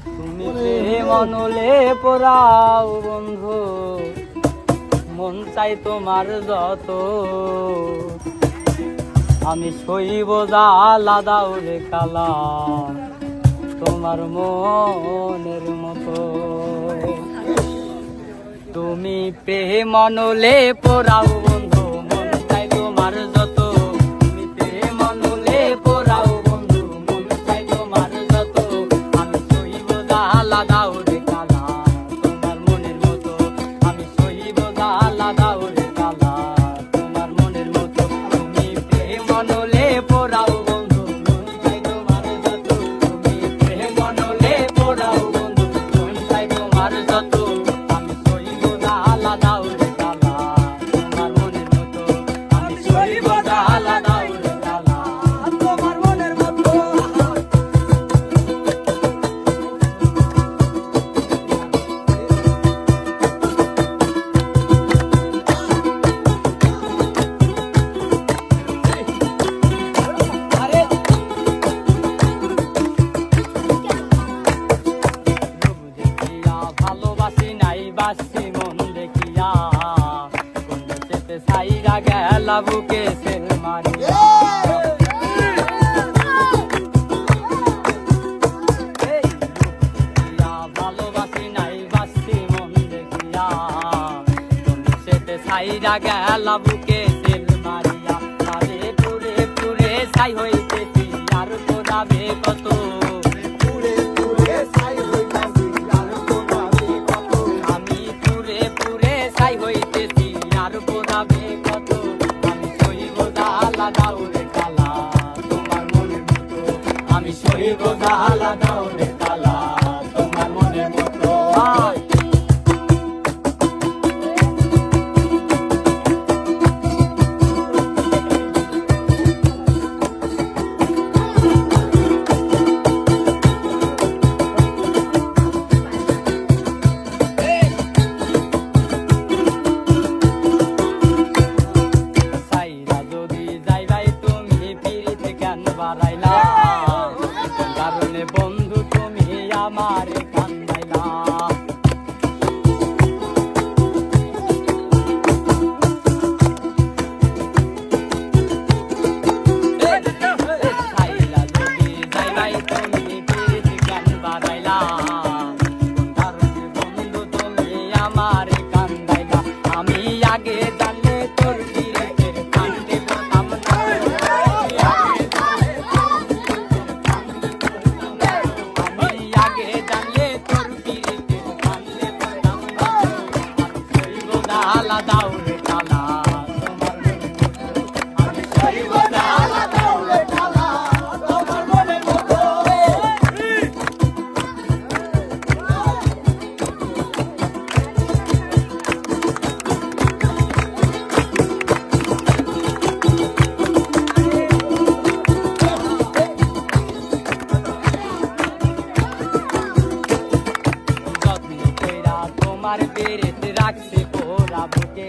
তুমি মনলে পোড়াও বন্ধু, মন চাই তোমার যত, আমি সইব জ্বালা দাও রে কালা তোমার মনের মতো। তুমি মনলে পোড়াও বন্ধু, মন চাই তোমার যত, তুমি মনলে পোড়াও বন্ধু, মন চাই তোমার যত, আমি সইব জ্বালা দাও রে কালা তোমার মনের মতো, আমি সইব জ্বালা দাও রে কালা তোমার মনের মতো। তুমি মনলে পোড়াও বন্ধু, মন চাই তোমার যত, তুমি মনলে পোড়াও বন্ধু, মন চাই তোমার যত, আমি সইব জ্বালা দাও রে কালা তোমার মনের মতো, আমি সইব জ্বালা দাও রে কালা তোমার মনের মতো। ভালোবাসি নাই বাসি মন দেখিয়া, কোন চেতে সাইরা গেলা বুকে সেল মারিয়া। ভালোবাসি নাই বাসি মন দেখিয়া, কোন চেতে সাইরা গেলা বুকে সেল মারিয়া। তারে পুরে পুরে ছাই হইতেছি আর তো যাবে কত, আমি সইব জ্বালা দাও রে কালা তোমার মনের মতো। সাইরা যদি যাইবাই তুমি পিরিতে কেন বাড়াইলা, কারণে বন্ধু তুমি আমারে কান্দাইলা। সাইরা যদি যাইবাই তুমি পিরিতে কেন বাড়াইলা, কারণে বন্ধু তুমি আমারে কান্দাইলা। আমি আগে জানলে তোর পিরিতের কান্দে বলতাম না, জ্বালা দাও রে কালা তোমার মনের মতো, আমি সইব জ্বালা দাও রে কালা তোমার মনের মতো। যত্ন কইরা তোমার পেরেতে রাখছে পোড়া বুকে,